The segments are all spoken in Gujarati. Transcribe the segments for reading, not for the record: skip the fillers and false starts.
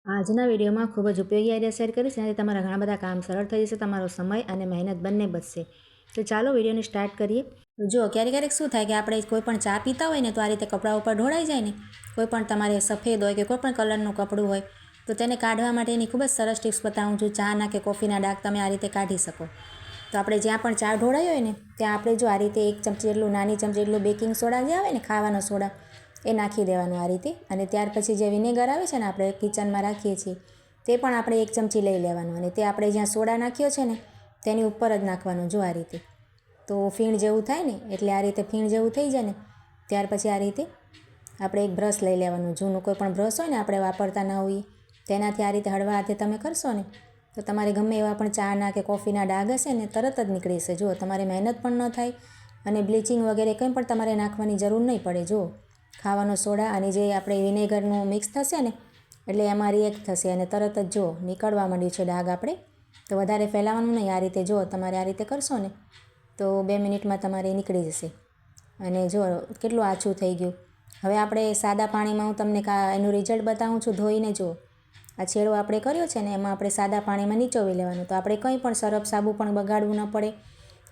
આજના વિડીયોમાં ખૂબ જ ઉપયોગી આઈડિયા શેર કરીશ, જેનાથી તમારા ઘણા બધા કામ સરળ થઈ જશે, તમારો સમય અને મહેનત બંને બચશે. તો ચાલો વિડીયોને સ્ટાર્ટ કરીએ. જો ક્યારેક શું થાય કે આપણે કોઈ પણ ચા પીતા હોય ને તો આ રીતે કપડા ઉપર ઢોળાઈ જાય ને, કોઈ પણ તમારે સફેદ હોય કે કોઈ પણ કલરનું કપડું હોય તો તેને કાઢવા માટેની ખૂબ જ સરસ ટિપ્સ બતાવું છું. ચાના કે કોફીના ડાઘ તમે આ રીતે કાઢી શકો. તો આપણે જ્યાં પણ ચા ઢોળાઈ હોય ને ત્યાં આપણે જો આ રીતે 1 ચમચી જેટલું, નાની ચમચી જેટલું બેકિંગ સોડા જે આવે ને, ખાવાનો સોડા, એ નાખી દેવાનું આ રીતે. અને ત્યાર પછી જે વિનેગર આવે છે ને, આપણે કિચનમાં રાખીએ છીએ, તે પણ આપણે 1 ચમચી લઈ લેવાનું. અને તે આપણે જ્યાં સોડા નાખ્યો છે ને તેની ઉપર જ નાખવાનું, જો આ રીતે. તો ફીણ જેવું થાય ને, એટલે આ રીતે ફીણ જેવું થઈ જાય ને ત્યાર પછી આ રીતે આપણે એક બ્રશ લઈ લેવાનું. જૂનું કોઈ પણ બ્રશ હોય ને, આપણે વાપરતા ના હોઈએ, તેનાથી આ રીતે હળવા હાથે તમે કરશો ને તો તમારે ગમે એવા પણ ચાના કે કોફીના ડાઘ હશે ને તરત જ નીકળી જશે. જુઓ, તમારે મહેનત પણ ન થાય અને બ્લીચિંગ વગેરે કંઈ પણ તમારે નાખવાની જરૂર નહીં પડે. જુઓ, ખાવાનો સોડા અને જે આપણે વિનેગરનું મિક્સ થશે ને એટલે એમાં રિએક્ટ થશે અને તરત જ જો નીકળવા માંડ્યું છે ડાઘ. આપણે તો વધારે ફેલાવાનું નહીં. આ રીતે જો તમારે આ રીતે કરશો ને તો 2 મિનિટમાં તમારે નીકળી જશે. અને જો કેટલું આછું થઈ ગયું. હવે આપણે સાદા પાણીમાં હું તમને એનું રિઝલ્ટ બતાવું છું. ધોઈને જુઓ, આ છેડો આપણે કર્યો છે ને એમાં આપણે સાદા પાણીમાં નીચોવી લેવાનું. તો આપણે કંઈ પણ સરફ સાબુ પણ બગાડવું ન પડે.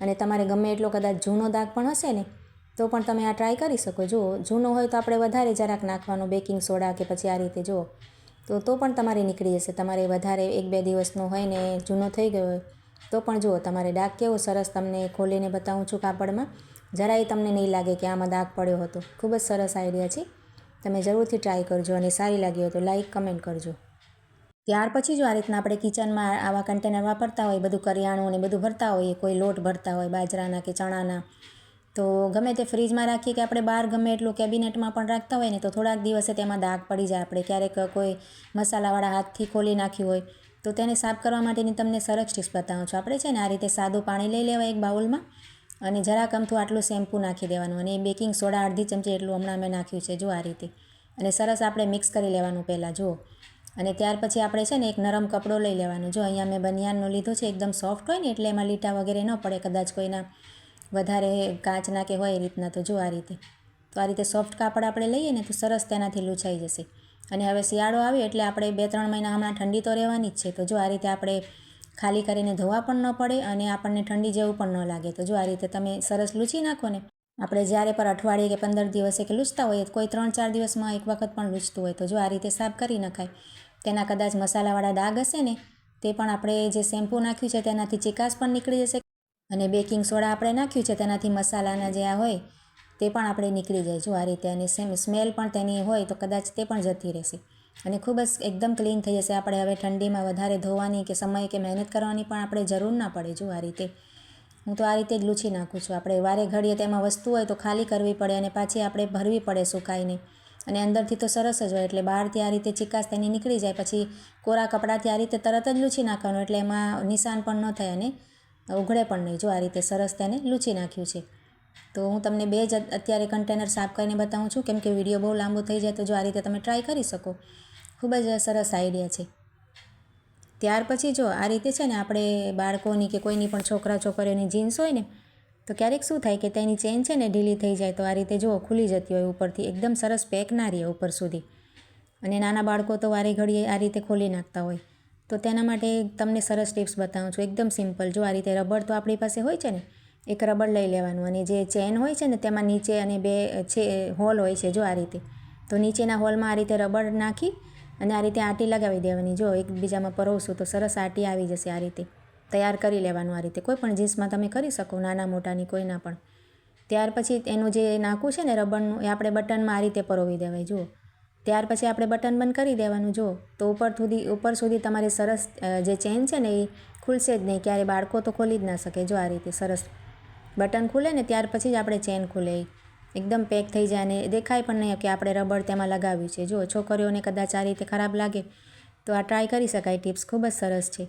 અને તમારે ગમે એટલો કદાચ જૂનો દાગ પણ હશે ને તો પણ તમે આ ટ્રાય કરી શકો. જુઓ, જૂનો હોય તો આપણે વધારે જરાક નાખવાનું બેકિંગ સોડા કે પછી આ રીતે જુઓ તો પણ તમારે નીકળી જશે. તમારે વધારે 1-2 દિવસનો હોય ને જૂનો થઈ ગયો હોય તો પણ જુઓ તમારે ડાઘ કેવો સરસ તમને ખોલીને બતાવું છું કાપડમાં. જરાય તમને નહીં લાગે કે આમાં દાગ પડ્યો હતો. ખૂબ જ સરસ આઈડિયા છે. તમે જરૂરથી ટ્રાય કરજો અને સારી લાગી હોય તો લાઈક, કમેન્ટ કરજો. ત્યાર પછી જો આ રીતના આપણે કિચનમાં આવા કન્ટેનર વાપરતા હોય, બધું કરિયાણું અને બધું ભરતા હોઈએ, કોઈ લોટ ભરતા હોય બાજરાના કે ચણાના, તો ગમે તે ફ્રીજમાં રાખીએ કે આપણે બહાર ગમે એટલું કેબિનેટમાં પણ રાખતા હોય ને તો થોડાક દિવસે તેમાં દાગ પડી જાય. આપણે ક્યારેક કોઈ મસાલાવાળા હાથથી ખોલી નાખ્યું હોય તો તેને સાફ કરવા માટેની તમને સરસ ટિપ્સ બતાવું છું. આપણે છે ને આ રીતે સાદું પાણી લઈ લેવા એક બાઉલમાં અને જરાક અમથું આટલું શેમ્પૂ નાખી દેવાનું. અને બેકિંગ સોડા અડધી ચમચી એટલું હમણાં મેં નાખ્યું છે, જો આ રીતે. અને સરસ આપણે મિક્સ કરી લેવાનું પહેલાં, જુઓ. અને ત્યાર પછી આપણે છે ને એક નરમ કપડો લઈ લેવાનો. જો અહીંયા મેં બનિયાનનો લીધો છે, એકદમ સોફ્ટ હોય ને એટલે એમાં લીટા વગેરે ન પડે, કદાચ કોઈના વધારે કાચના કે હોય એ રીતના. તો જો આ રીતે, તો આ રીતે સોફ્ટ કાપડ આપણે લઈએ ને તો સરસ તેનાથી લૂછાઈ જશે. અને હવે શિયાળો આવ્યો એટલે આપણે 2-3 મહિના હમણાં ઠંડી તો રહેવાની જ છે. તો જો આ રીતે આપણે ખાલી કરીને ધોવા પણ ન પડે અને આપણને ઠંડી જેવું પણ ન લાગે. તો જો આ રીતે તમે સરસ લૂછી નાખો ને. આપણે જ્યારે પર અઠવાડિયે કે 15 દિવસે કે લૂછતા હોઈએ, કોઈ 3-4 દિવસમાં એક વખત પણ લૂછતું હોય તો જો આ રીતે સાફ કરી નખાય. તેના કદાચ મસાલાવાળા ડાઘ હશે ને તે પણ આપણે જે શેમ્પૂ નાખ્યું છે તેનાથી ચિકાસ પણ નીકળી જશે. અને બેકિંગ સોડા આપણે નાખ્યું છે તેનાથી મસાલાના જે આ હોય તે પણ આપણે નીકળી જાય, જો આ રીતે. અને સ્મેલ પણ તેની હોય તો કદાચ તે પણ જતી રહેશે. અને ખૂબ જ એકદમ ક્લીન થઈ જશે. આપણે હવે ઠંડીમાં વધારે ધોવાની કે સમય કે મહેનત કરવાની પણ આપણે જરૂર ના પડે. જો આ રીતે હું તો આ રીતે જ લૂછી નાખું છું. આપણે વારે ઘડીએ તેમાં વસ્તુ હોય તો ખાલી કરવી પડે અને પાછી આપણે ભરવી પડે સુકાઈને. અને અંદરથી તો સરસ જ હોય એટલે બહારથી આ રીતે ચિકાસ તેની નીકળી જાય. પછી કોરા કપડાથી આ રીતે તરત જ લૂછી નાખવાનું એટલે એમાં નિશાન પણ ન થાય અને ઉઘડે પણ નહીં. જો આ રીતે સરસ તેને લૂછી નાખ્યું છે. તો હું તમને 2 જ અત્યારે કન્ટેનર સાફ કરીને બતાવું છું, કેમ કે વિડીયો બહુ લાંબો થઈ જાય. તો જો આ રીતે તમે ટ્રાય કરી શકો. ખૂબ જ સરસ આઈડિયા છે. ત્યાર પછી જો આ રીતે છે ને આપણે બાળકોની કે કોઈની પણ છોકરા છોકરીઓની જીન્સ હોય ને તો ક્યારેક શું થાય કે તેની ચેન છે ને ઢીલી થઈ જાય. તો આ રીતે જુઓ ખુલી જતી હોય ઉપરથી, એકદમ સરસ પેક ના રહે ઉપર સુધી. અને નાના બાળકો તો વારે ઘડીએ આ રીતે ખોલી નાખતા હોય. તો તેના માટે તમને સરસ ટિપ્સ બતાવું છું, એકદમ સિમ્પલ. જો આ રીતે રબર તો આપણી પાસે હોય છે ને, એક રબર લઈ લેવાનું. અને જે ચેન હોય છે ને તેમાં નીચે અને 2 હોલ હોય છે, જો આ રીતે. તો નીચેના હોલમાં આ રીતે રબર નાખી અને આ રીતે આંટી લગાવી દેવાની. જો એકબીજામાં પરોવશું તો સરસ આંટી આવી જશે. આ રીતે તૈયાર કરી લેવાનું. આ રીતે કોઈ પણ જીન્સમાં તમે કરી શકો, નાના મોટાની કોઈના પણ. ત્યાર પછી એનું જે નાખું છે ને રબરનું, એ આપણે બટનમાં આ રીતે પરોવી દેવાય. જુઓ, ત્યાર પછી આપણે બટન બંધ કરી દેવાનું. જુઓ, તો ઉપર સુધી તમારી સરસ જે ચેન છે ને એ ખુલશે જ નહીં. ક્યારે બાળકો તો ખોલી જ ના શકે. જો આ રીતે સરસ બટન ખુલે ને ત્યાર પછી જ આપણે ચેન ખુલે. એકદમ પેક થઈ જાય અને દેખાય પણ નહીં કે આપણે રબર તેમાં લગાવ્યું છે. જુઓ, છોકરીઓને કદાચ આ રીતે ખરાબ લાગે તો આ ટ્રાય કરી શકાય. ટિપ્સ ખૂબ જ સરસ છે.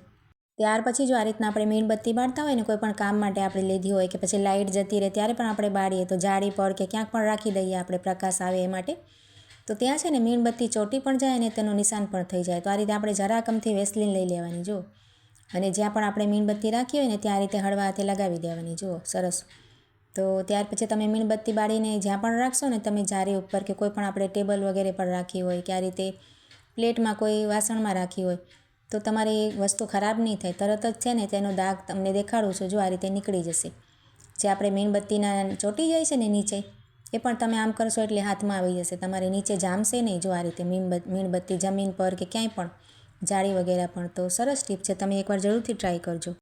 ત્યાર પછી જો આ રીતના આપણે મીણબત્તી બાળતા હોય ને, કોઈ પણ કામ માટે આપણે લીધી હોય કે પછી લાઇટ જતી રહે ત્યારે પણ આપણે બાળીએ તો જાળી પર કે ક્યાંક પણ રાખી દઈએ આપણે, પ્રકાશ આવે એ માટે. તો ત્યાં છે ને મીણબત્તી ચોંટી પણ જાય અને તેનું નિશાન પણ થઈ જાય. તો આ રીતે આપણે જરાક અમથી વેસલીન લઈ લેવાની. જુઓ, અને જ્યાં પણ આપણે મીણબત્તી રાખી હોય ને ત્યાં આ રીતે હળવા હાથે લગાવી દેવાની. જુઓ, સરસ. તો ત્યાર પછી તમે મીણબત્તી બાળીને જ્યાં પણ રાખશો ને તમે, જારી ઉપર કે કોઈ પણ આપણે ટેબલ વગેરે પર રાખી હોય કે આ રીતે પ્લેટમાં કોઈ વાસણમાં રાખી હોય તો તમારી વસ્તુ ખરાબ નહીં થાય. તરત જ છે ને તેનો દાગ તમને દેખાડું છું, જો આ રીતે નીકળી જશે. જે આપણે મીણબત્તીના ચોંટી જાય છે ને નીચે, એ પણ તમે આમ કરશો એટલે હાથમાં આવી જશે. તમારે નીચે જામશે નહીં. જો આ રીતે મીણબત્તી જમીન પર કે ક્યાંય પણ જાળી વગેરે પણ. તો સરસ ટીપ છે, તમે એકવાર જરૂરથી ટ્રાય કરજો.